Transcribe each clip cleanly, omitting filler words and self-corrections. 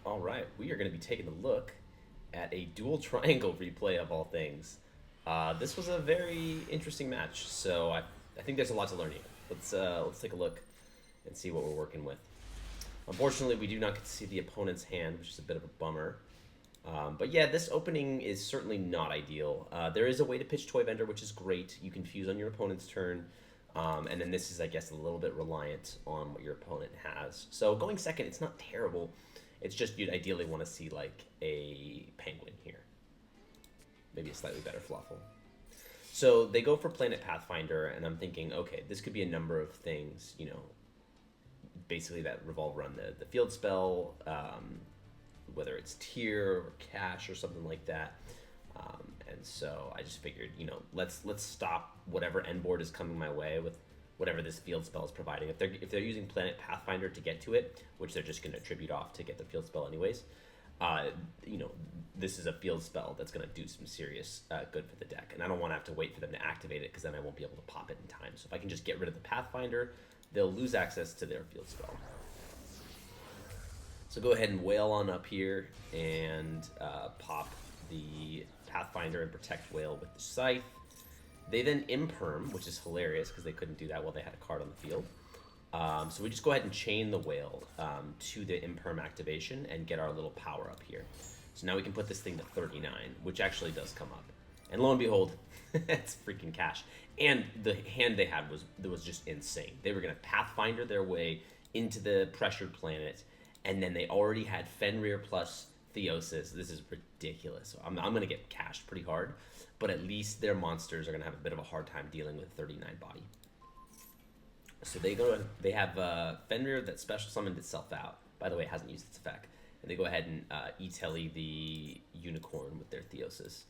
All right, we are going to be taking a look at a dual triangle replay of all things. This was a very interesting match, so I think there's a lot to learn here. Let's take a look and see what we're working with. Unfortunately, we do not get to see the opponent's hand, which is a bit of a bummer. But yeah, this opening is certainly not ideal. There is a way to pitch Toy Vendor, which is great. You can fuse on your opponent's turn. And then this is, I guess, a little bit reliant on what your opponent has. So going second, it's not terrible. It's just you'd ideally want to see like a penguin here. Maybe a slightly better Fluffle. So they go for Planet Pathfinder, and I'm thinking, okay, this could be a number of things, you know, basically that revolve around the field spell, whether it's tier or cash or something like that. And so I just figured, you know, let's stop whatever end board is coming my way with whatever this field spell is providing. If they're using Planet Pathfinder to get to it, which they're just going to attribute off to get the field spell anyways, you know, this is a field spell that's going to do some serious good for the deck, and I don't want to have to wait for them to activate it because then I won't be able to pop it in time. So if I can just get rid of the Pathfinder, they'll lose access to their field spell. So go ahead and whale on up here and pop the Pathfinder and protect whale with the scythe. They then imperm, which is hilarious because they couldn't do that while they had a card on the field. So we just go ahead and chain the whale to the imperm activation and get our little power up here. So now we can put this thing to 39, which actually does come up. And lo and behold, it's freaking cash. And the hand they had was just insane. They were going to Pathfinder their way into the pressured planet, and then they already had Fenrir plus Theosis. This is ridiculous. So I'm going to get cashed pretty hard, but at least their monsters are going to have a bit of a hard time dealing with 39 body. So they have Fenrir that special summoned itself out. By the way, it hasn't used its effect. And they go ahead and E-Telly the Unicorn with their Theosis.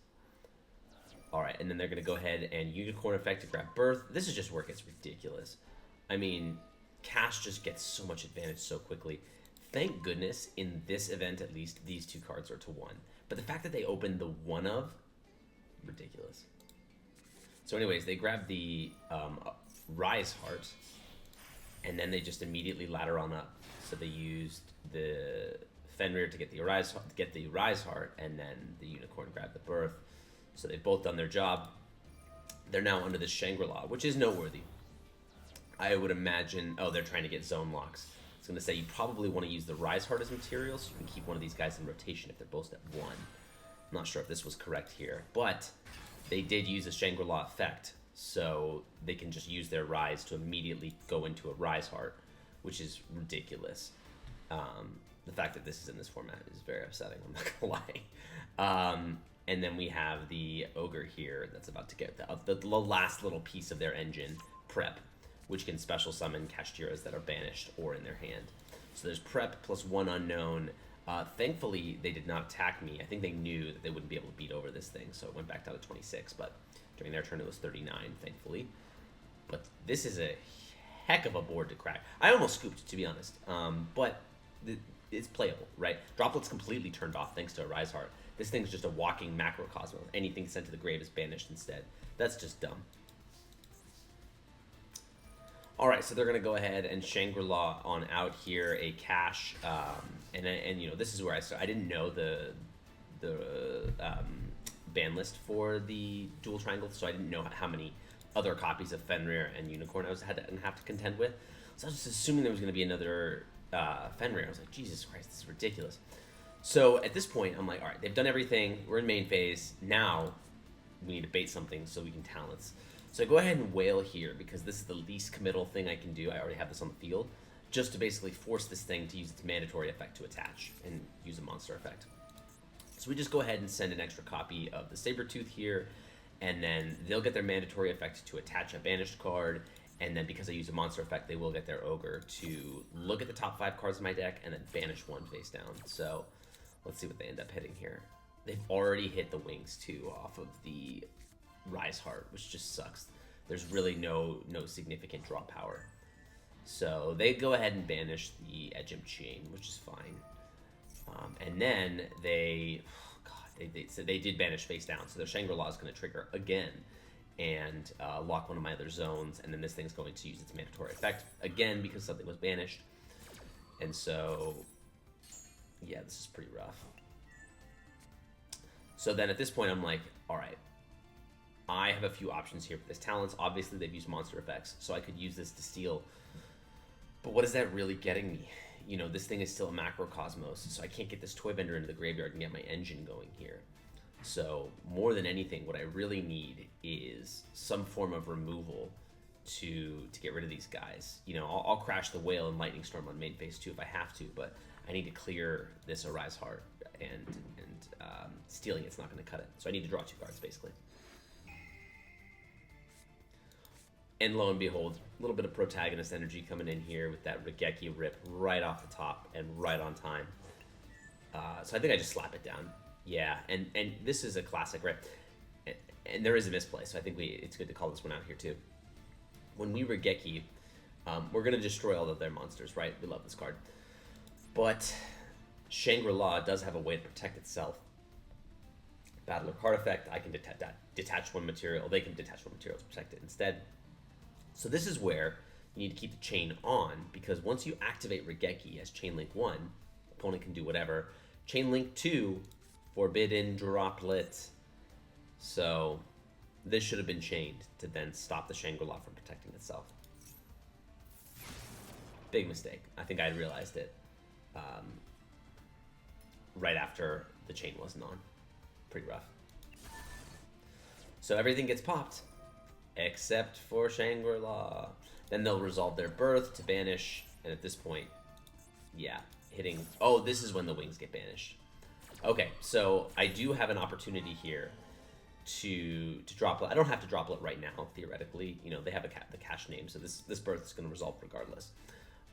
Alright, and then they're going to go ahead and Unicorn effect to grab Birth. This is just where it gets ridiculous. I mean, Cash just gets so much advantage so quickly. Thank goodness, in this event at least, these two cards are to 1. But the fact that they opened the 1 of, ridiculous. So anyways, they grab the Rise Heart, and then they just immediately ladder on up. So they used the Fenrir to get the Rise Heart, and then the Unicorn grabbed the Birth. So they've both done their job. They're now under this Shangri-La, which is noteworthy. I would imagine... Oh, they're trying to get zone locks. I was going to say, you probably want to use the Rise Heart as material, so you can keep one of these guys in rotation if they're both at 1. I'm not sure if this was correct here, but they did use a Shangri-La effect, so they can just use their Rise to immediately go into a Rise Heart, which is ridiculous. The fact that this is in this format is very upsetting, I'm not going to lie. And then we have the Ogre here that's about to get the last little piece of their engine, Prep, which can special summon Kashtiras that are banished or in their hand. So there's Prep plus 1 unknown. Thankfully, they did not attack me. I think they knew that they wouldn't be able to beat over this thing, so it went back down to 26, but during their turn it was 39, thankfully. But this is a heck of a board to crack. I almost scooped, to be honest, but it's playable, right? Droplet's completely turned off thanks to a Rise Heart. This thing's just a walking macrocosmos. Anything sent to the grave is banished instead. That's just dumb. Alright, so they're going to go ahead and Shangri-La on out here, a cash, and you know, this is where I didn't know the ban list for the dual triangle, so I didn't know how many other copies of Fenrir and Unicorn I had to have to contend with. So I was just assuming there was going to be another Fenrir. I was like, Jesus Christ, this is ridiculous. So at this point, I'm like, alright, they've done everything, we're in main phase, now we need to bait something so we can talents. So I go ahead and whale here because this is the least committal thing I can do. I already have this on the field, just to basically force this thing to use its mandatory effect to attach and use a monster effect. So we just go ahead and send an extra copy of the Sabretooth here, and then they'll get their mandatory effect to attach a banished card, and then because I use a monster effect, they will get their Ogre to look at the top 5 cards of my deck and then banish 1 face down. So let's see what they end up hitting here. They've already hit the wings too off of the Rise Heart, which just sucks. There's really no significant draw power. So they go ahead and banish the Edgem Chain, which is fine. And then they did banish face down, so their Shangri-La is going to trigger again and lock one of my other zones, and then this thing's going to use its mandatory effect again because something was banished. And so, yeah, this is pretty rough. So then at this point, I'm like, all right, I have a few options here for this talents. Obviously, they've used monster effects, so I could use this to steal. But what is that really getting me? You know, this thing is still a macrocosmos, so I can't get this toy vendor into the graveyard and get my engine going here. So more than anything, what I really need is some form of removal to get rid of these guys. You know, I'll crash the whale and lightning storm on main phase 2 if I have to, but I need to clear this Arise Heart, and stealing it's not going to cut it. So I need to draw 2 cards basically. And lo and behold, a little bit of protagonist energy coming in here with that Regeki rip right off the top and right on time. So I think I just slap it down. Yeah, and this is a classic, right? And there is a misplay, so I think it's good to call this one out here too. When we Regeki, we're going to destroy all of their monsters, right? We love this card. But Shangri-La does have a way to protect itself. Battler card effect, I can detach one material. They can detach one material to protect it instead. So this is where you need to keep the chain on, because once you activate Regeki as Chain Link 1, opponent can do whatever. Chain Link 2, Forbidden Droplet. So this should have been chained to then stop the Shangri-La from protecting itself. Big mistake. I think I realized it right after the chain wasn't on. Pretty rough. So everything gets popped, except for Shangri-La. Then they'll resolve their birth to banish, and at this point, yeah, hitting... Oh, this is when the wings get banished. Okay, so I do have an opportunity here to drop it. I don't have to drop it right now, theoretically. You know, they have the cache name, so this birth is going to resolve regardless.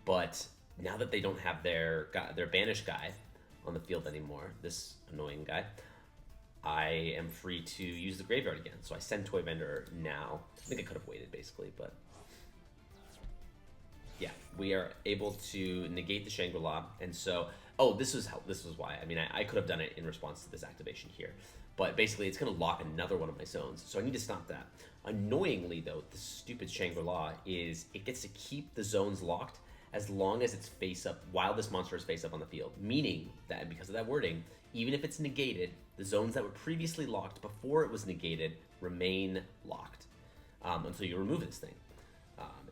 But now that they don't have their banished guy on the field anymore, this annoying guy, I am free to use the graveyard again. So I send Toy Vendor now. I think I could have waited, basically, but... Yeah, we are able to negate the Shangri-La, and so... Oh, this was why. I mean, I could have done it in response to this activation here. But basically, it's going to lock another one of my zones, so I need to stop that. Annoyingly, though, the stupid Shangri-La is it gets to keep the zones locked as long as it's face up, while this monster is face up on the field. Meaning that, because of that wording, even if it's negated, the zones that were previously locked before it was negated remain locked until you remove this thing.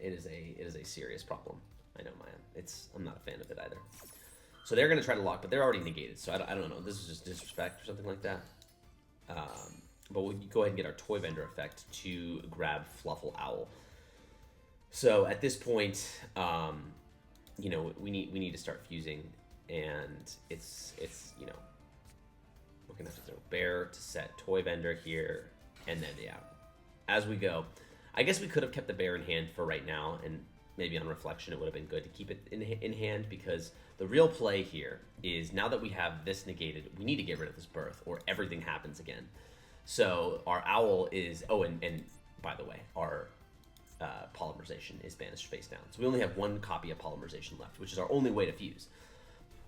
It is a serious problem. I know, Maya. I'm not a fan of it either. So they're going to try to lock, but they're already negated. So I don't know. This is just disrespect or something like that. But we'll go ahead and get our Toy Vendor effect to grab Fluffal Owl. So at this point, you know, we need to start fusing, and it's you know, we're gonna have to throw Bear to set Toy Vendor here, and then yeah, as we go. I guess we could have kept the Bear in hand for right now, and maybe on reflection it would have been good to keep it in hand, because the real play here is now that we have this negated, we need to get rid of this birth or everything happens again. So our Owl is, oh, and by the way, our Polymerization is banished face down. So we only have one copy of Polymerization left, which is our only way to fuse.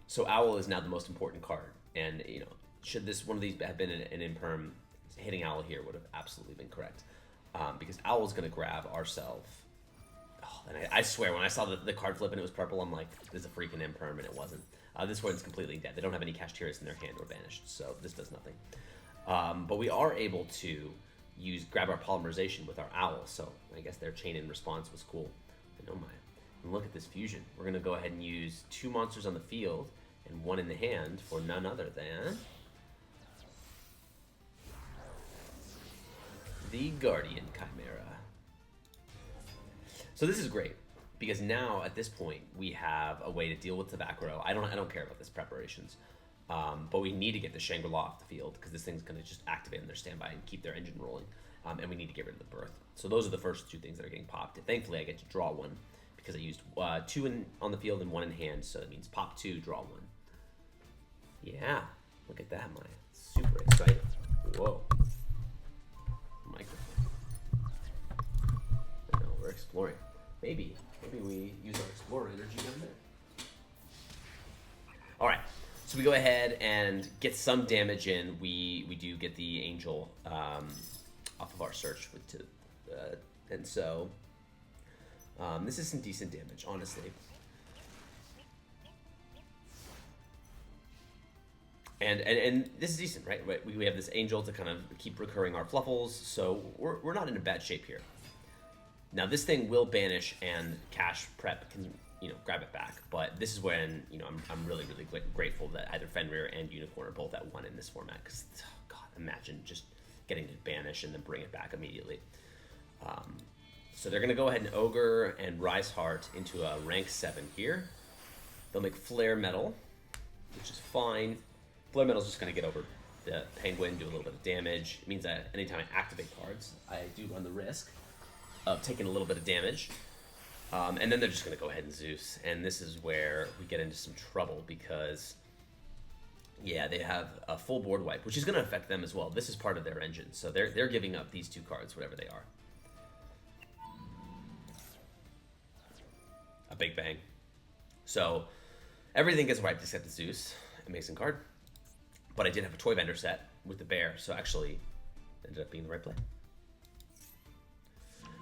So Owl is now the most important card, and you know, should this one of these have been an imperm, hitting Owl here would have absolutely been correct, because Owl's going to grab ourselves. And I swear, when I saw the card flip and it was purple, I'm like, this is a freaking imperm, and it wasn't. This one's completely dead. They don't have any Kashtiras in their hand or banished, so this does nothing. But we are able to grab our Polymerization with our Owl, so I guess their chain in response was cool. And oh my, and look at this fusion. We're going to go ahead and use 2 monsters on the field and 1 in the hand for none other than... the Guardian Chimera. So this is great, because now at this point we have a way to deal with the back row. I don't care about this preparations, but we need to get the Shangri-La off the field, because this thing's going to just activate in their standby and keep their engine rolling, and we need to get rid of the birth. So those are the first 2 things that are getting popped. And thankfully I get to draw 1, because I used 2 on the field and 1 in hand, so it means pop 2, draw 1. Yeah, look at that, Maya. Super excited. Whoa. Microphone. I know, we're exploring. Maybe we use our Explorer energy down there. All right, so we go ahead and get some damage in. We do get the Angel off of our search and so this is some decent damage, honestly. And this is decent, right? We have this Angel to kind of keep recurring our Fluffals, so we're not in a bad shape here. Now this thing will banish, and Cash Prep can grab it back, but this is when I'm really grateful that either Fenrir and Unicorn are both at 1 in this format, because God, imagine just getting to banish and then bring it back immediately. So they're gonna go ahead and Ogre and Rise Heart into a rank 7 here. They'll make Flare Metal, which is fine. Flare Metal is just gonna get over the Penguin, do a little bit of damage. It means that anytime I activate cards, I do run the risk of taking a little bit of damage. And then they're just going to go ahead and Zeus. And this is where we get into some trouble because, yeah, they have a full board wipe, which is going to affect them as well. This is part of their engine. So they're giving up these 2 cards, whatever they are. A big bang. So everything gets wiped except the Zeus. Amazing card. But I did have a Toy Vendor set with the bear, so actually ended up being the right play.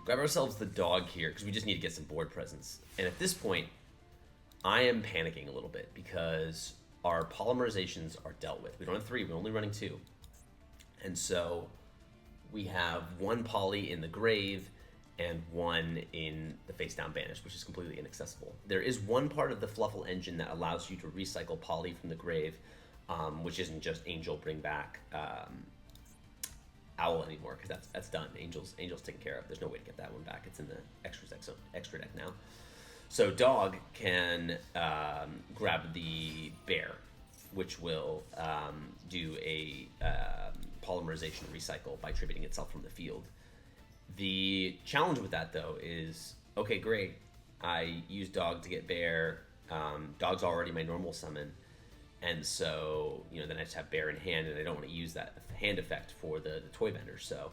Grab ourselves the dog here, because we just need to get some board presence. And at this point, I am panicking a little bit, because our polymerizations are dealt with. We don't have 3, we're only running 2. And so we have 1 poly in the grave, and 1 in the face down banish, which is completely inaccessible. There is 1 part of the Fluffal engine that allows you to recycle poly from the grave, which isn't just Angel bring back Owl anymore, because that's done. Angel's taken care of. There's no way to get that one back. It's in the extra deck now. So Dog can grab the bear, which will do a polymerization recycle by attributing itself from the field. The challenge with that, though, is, okay, great. I use Dog to get bear. Dog's already my normal summon. And so, then I just have bear in hand, and I don't want to use that hand effect for the Toy Vendor. So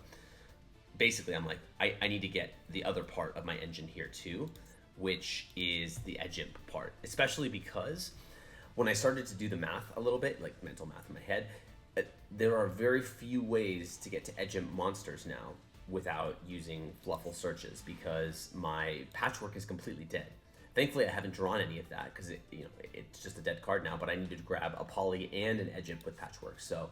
basically, I'm like, I need to get the other part of my engine here too, which is the edge imp part. Especially because when I started to do the math a little bit, like mental math in my head, there are very few ways to get to edge imp monsters now without using Fluffal searches, because my patchwork is completely dead. Thankfully, I haven't drawn any of that because it's just a dead card now, but I needed to grab a poly and an edge imp with patchwork. So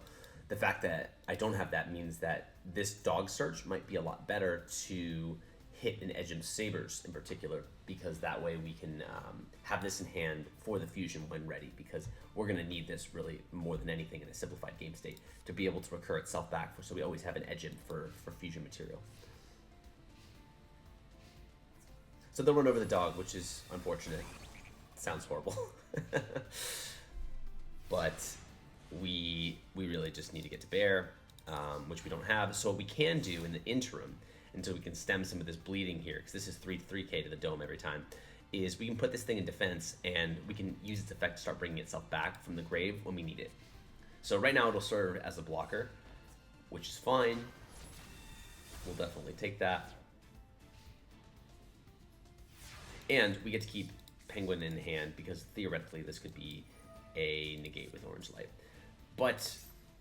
the fact that I don't have that means that this dog search might be a lot better to hit an edge imp sabers in particular, because that way we can have this in hand for the fusion when ready, because we're going to need this really more than anything in a simplified game state to be able to recur itself back, so we always have an edge imp for fusion material. So they'll run over the dog, which is unfortunate. Sounds horrible. But we really just need to get to bear, which we don't have. So what we can do in the interim, until we can stem some of this bleeding here, because this is 3k to the dome every time, is we can put this thing in defense, and we can use its effect to start bringing itself back from the grave when we need it. So right now it'll serve as a blocker, which is fine. We'll definitely take that. And we get to keep Penguin in hand, because theoretically this could be a negate with Orange Light. But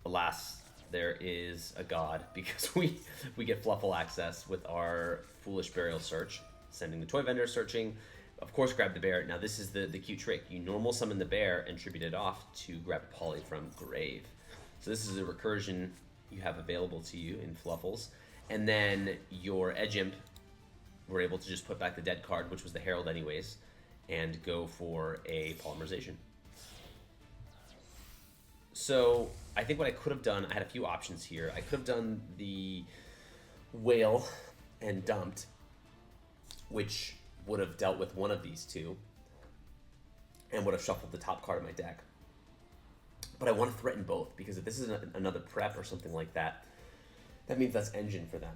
alas, there is a god, because we get Fluffal access with our Foolish Burial Search, sending the Toy Vendor searching. Of course, grab the bear. Now this is the cute trick. You normal summon the bear and tribute it off to grab a poly from grave. So this is a recursion you have available to you in Fluffals. And then your Edge Imp, we're able to just put back the dead card, which was the Herald anyways, and go for a polymerization. So I think what I could have done, I had a few options here. I could have done the Whale and dumped, which would have dealt with one of these two, and would have shuffled the top card of my deck. But I want to threaten both, because if this is another prep or something like that, that means that's engine for them.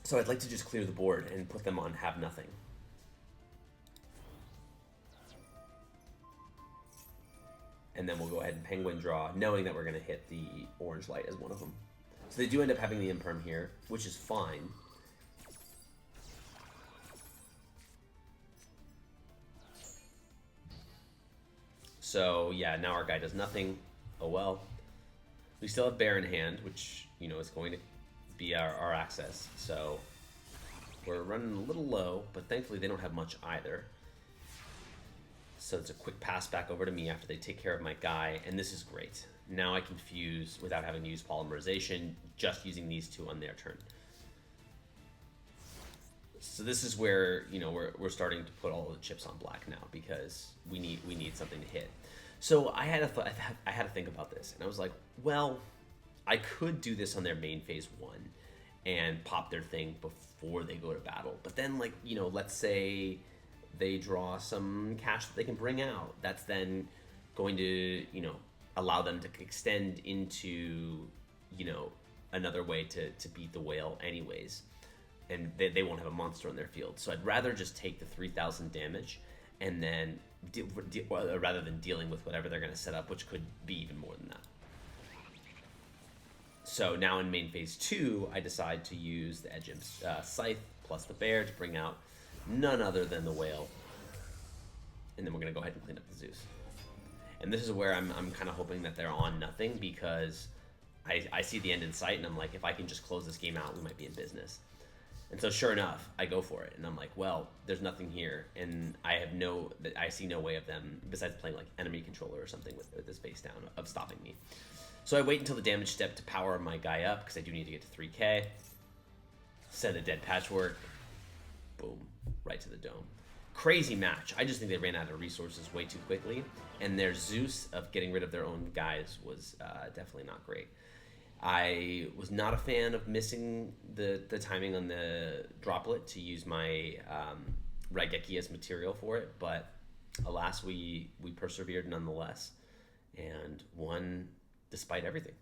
So I'd like to just clear the board and put them on have nothing. And then we'll go ahead and Penguin draw, knowing that we're going to hit the Orange Light as one of them. So they do end up having the Imperm here, which is fine. So yeah, now our guy does nothing. Oh well. We still have Bear in hand, which, is going to be our access. So we're running a little low, but thankfully they don't have much either. So it's a quick pass back over to me after they take care of my guy, and this is great. Now I can fuse without having to use polymerization, just using these two on their turn. So this is where, you know, we're starting to put all the chips on black now, because we need something to hit. So I had to think about this, and I was like, well, I could do this on their main phase 1 and pop their thing before they go to battle. But then, like, you know, let's say they draw some cash that they can bring out. That's then going to, you know, allow them to extend into, you know, another way to beat the whale anyways. And they won't have a monster on their field. So I'd rather just take the 3,000 damage and then, rather than dealing with whatever they're going to set up, which could be even more than that. So now in main phase 2, I decide to use the Edge Scythe plus the bear to bring out none other than the whale. And then we're going to go ahead and clean up the Zeus. And this is where I'm kind of hoping that they're on nothing, because I see the end in sight, and I'm like, if I can just close this game out, we might be in business. And so sure enough, I go for it, and I'm like, well, there's nothing here, and I see no way of them, besides playing like enemy controller or something with this face down, of stopping me. So I wait until the damage step to power my guy up, because I do need to get to 3k. Send a dead patchwork. Boom. Right to the dome. Crazy match. I just think they ran out of resources way too quickly, and their Zeus of getting rid of their own guys was definitely not great. I was not a fan of missing the timing on the droplet to use my Raigeki as material for it, but alas, we persevered nonetheless and won despite everything.